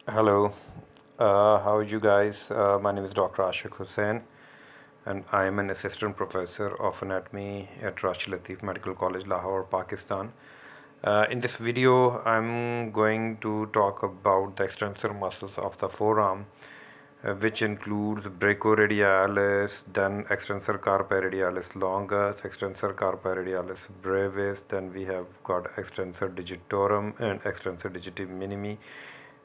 Hello, how are you guys? My name is Dr. Ashik Hussain, and I am an assistant professor of anatomy at Rashid Latif Medical College, Lahore, Pakistan. In this video, I'm going to talk about the extensor muscles of the forearm, which includes brachioradialis, then extensor carpi radialis longus, extensor carpi radialis brevis, then we have got extensor digitorum and extensor digiti minimi,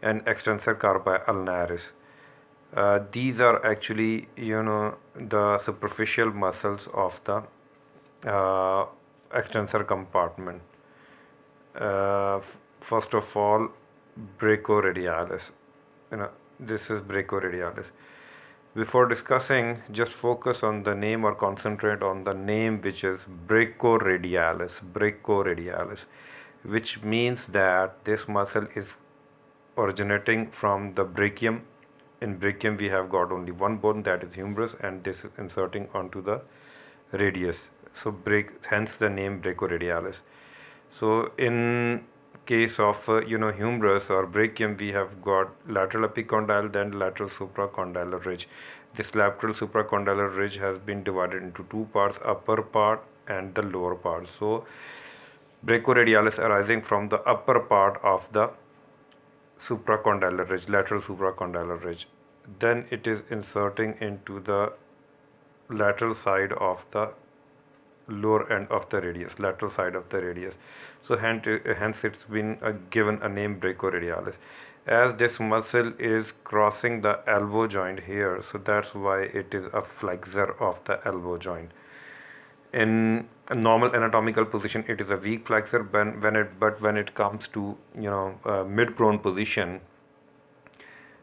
and extensor carpi ulnaris. These are actually, the superficial muscles of the extensor compartment. First of all, brachioradialis. This is brachioradialis. Before discussing, just focus on the name or concentrate on the name, which is brachioradialis. Brachioradialis, which means that this muscle is originating from the brachium. In brachium, we have got only one bone, that is humerus, and this is inserting onto the radius. So, hence the name brachioradialis. So, in case of humerus or brachium, we have got lateral epicondyle, then lateral supracondylar ridge. This lateral supracondylar ridge has been divided into two parts, upper part and the lower part. So, brachioradialis arising from the upper part of the supracondylar ridge, lateral supracondylar ridge. Then it is inserting into the lateral side of the lower end of the radius, lateral side of the radius. So hence it's been given a name brachioradialis. As this muscle is crossing the elbow joint here, so that's why it is a flexor of the elbow joint. In a normal anatomical position, it is a weak flexor. When it comes to mid prone position,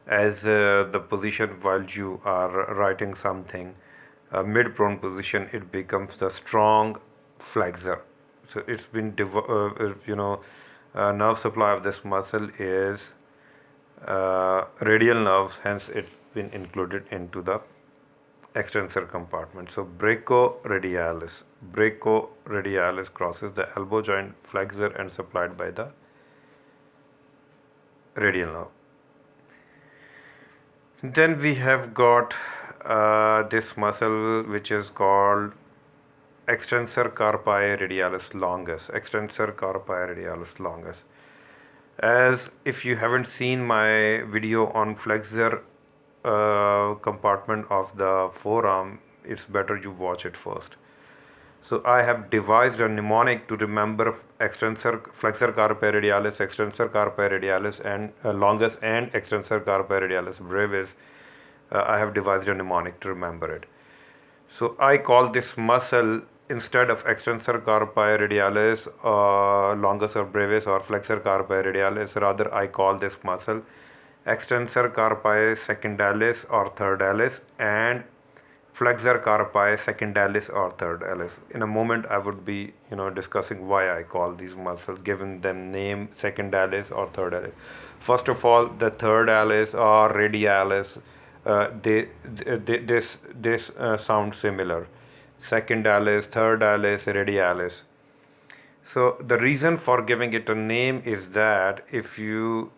as the position while you are writing something, mid prone position, it becomes the strong flexor. So it's been nerve supply of this muscle is radial nerves, hence it's been included into the extensor compartment. So brachioradialis crosses the elbow joint flexor and supplied by the radial nerve. Then we have got this muscle which is called extensor carpi radialis longus. Extensor carpi radialis longus. As if you haven't seen my video on flexor compartment of the forearm, it's better you watch it first. So I have devised a mnemonic to remember flexor carpi radialis, extensor carpi radialis, and longus, and extensor carpi radialis brevis. I have devised a mnemonic to remember it. So I call this muscle, instead of extensor carpi radialis, longus or brevis, or flexor carpi radialis, rather I call this muscle extensor carpi secondalis or thirdalis and flexor carpi secondalis or thirdalis. In a moment, I would be discussing why I call these muscles, giving them name secondalis or thirdalis. First of all, the thirdalis or radialis, this sound similar. Secondalis, thirdalis, radialis. So the reason for giving it a name is that if you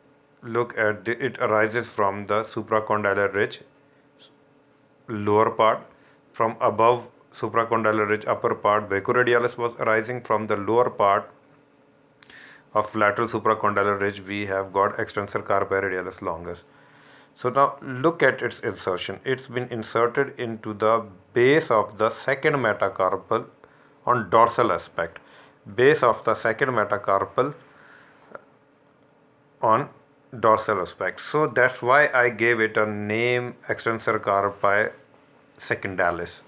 look at it arises from the supracondylar ridge, lower part, from above supracondylar ridge, upper part. Brachioradialis was arising from the lower part of lateral supracondylar ridge. We have got extensor carpi radialis longus. So now look at its insertion. It's been inserted into the base of the second metacarpal on dorsal aspect. Base of the second metacarpal on dorsal aspect. So that's why I gave it a name extensor carpi secondalis.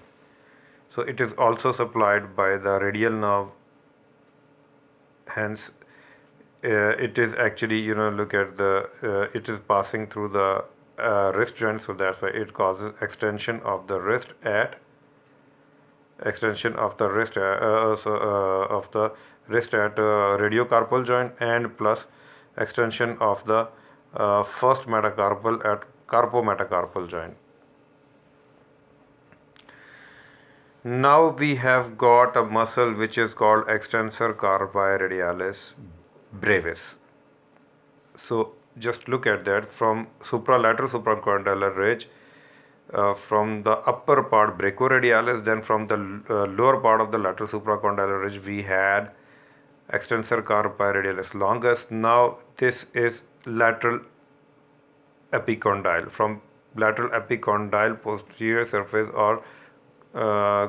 So it is also supplied by the radial nerve. Hence, it is actually look at the it is passing through the wrist joint. So that's why it causes extension of the wrist at radiocarpal joint, and plus extension of the first metacarpal at carpometacarpal joint. Now we have got a muscle which is called extensor carpi radialis brevis. So just look at that from supralateral supracondylar ridge, from the upper part brachioradialis, then from the lower part of the lateral supracondylar ridge we had extensor carpi radialis longus. Now this is lateral epicondyle. From lateral epicondyle posterior surface or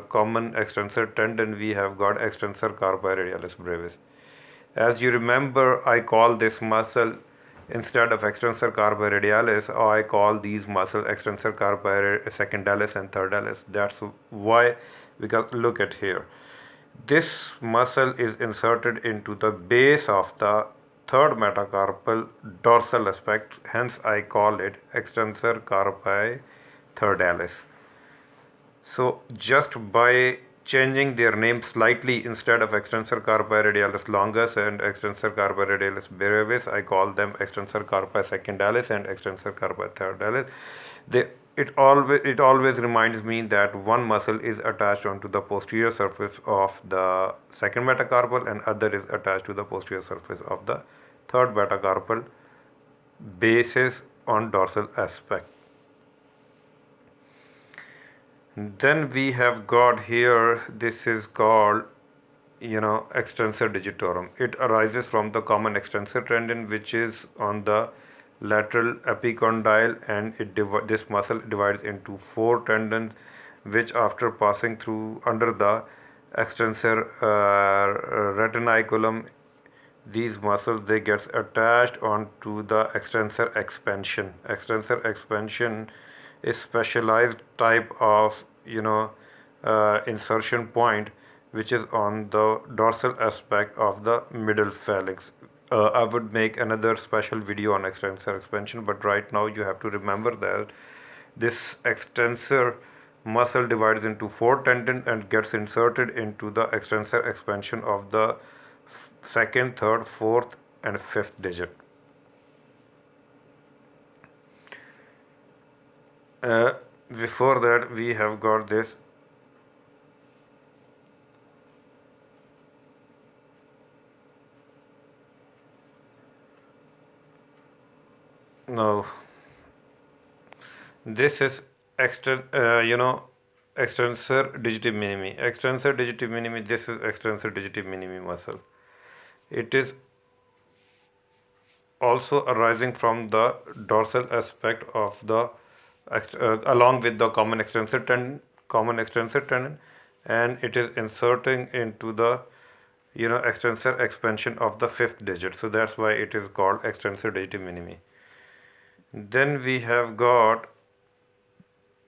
common extensor tendon, we have got extensor carpi radialis brevis. As you remember, I call this muscle, instead of extensor carpi radialis, I call these muscles extensor carpi secondalis and thirdalis. That's why, because look at here. This muscle is inserted into the base of the third metacarpal dorsal aspect, hence I call it extensor carpi thirdalis. So just by changing their name slightly, instead of extensor carpi radialis longus and extensor carpi radialis brevis, I call them extensor carpi secondalis and extensor carpi thirdalis. It always reminds me that one muscle is attached onto the posterior surface of the second metacarpal and other is attached to the posterior surface of the third metacarpal basis on dorsal aspect. Then we have got here, this is called extensor digitorum. It arises from the common extensor tendon which is on the lateral epicondyle, and this muscle divides into four tendons which, after passing through under the extensor retinaculum, these muscles they gets attached onto the extensor expansion. Extensor expansion is specialized type of insertion point which is on the dorsal aspect of the middle phalanx. I would make another special video on extensor expansion, but right now you have to remember that this extensor muscle divides into four tendons and gets inserted into the extensor expansion of the second, third, fourth and fifth digit. Before that we have got this now this is extensor digiti minimi. Extensor digiti minimi, this is extensor digiti minimi muscle. It is also arising from the dorsal aspect of the along with the common extensor tendon, and it is inserting into the extensor expansion of the fifth digit. So that's why it is called extensor digiti minimi. Then we have got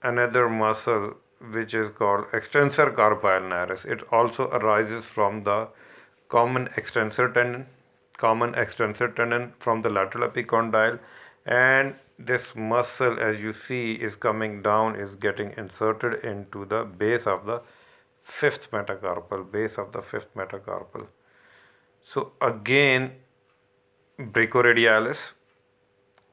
another muscle which is called extensor carpi ulnaris. It also arises from the common extensor tendon from the lateral epicondyle, and this muscle, as you see, is coming down, is getting inserted into the base of the fifth metacarpal. So again, brachioradialis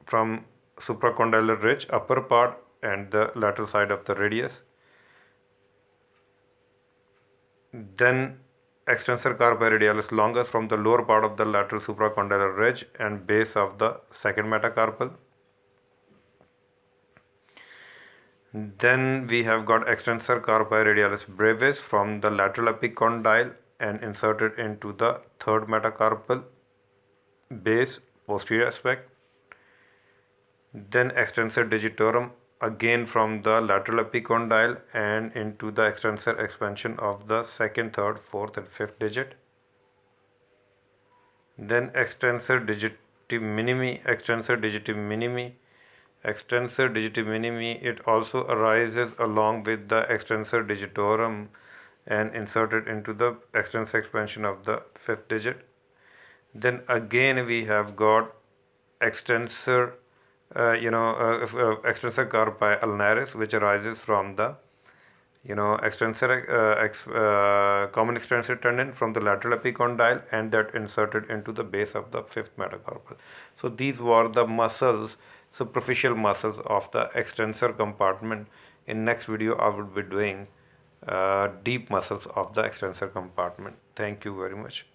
from supracondylar ridge, upper part and the lateral side of the radius. Then extensor carpi radialis longus from the lower part of the lateral supracondylar ridge and base of the second metacarpal. Then we have got extensor carpi radialis brevis from the lateral epicondyle and inserted into the third metacarpal base posterior aspect. Then extensor digitorum again from the lateral epicondyle and into the extensor expansion of the second, third, fourth and fifth digit. Then extensor digiti minimi. It also arises along with the extensor digitorum and inserted into the extensor expansion of the fifth digit. Then again we have got extensor extensor carpi ulnaris, which arises from the common extensor tendon from the lateral epicondyle and that inserted into the base of the fifth metacarpal. So these were the muscles, superficial muscles of the extensor compartment. In next video I will be doing deep muscles of the extensor compartment. Thank you very much.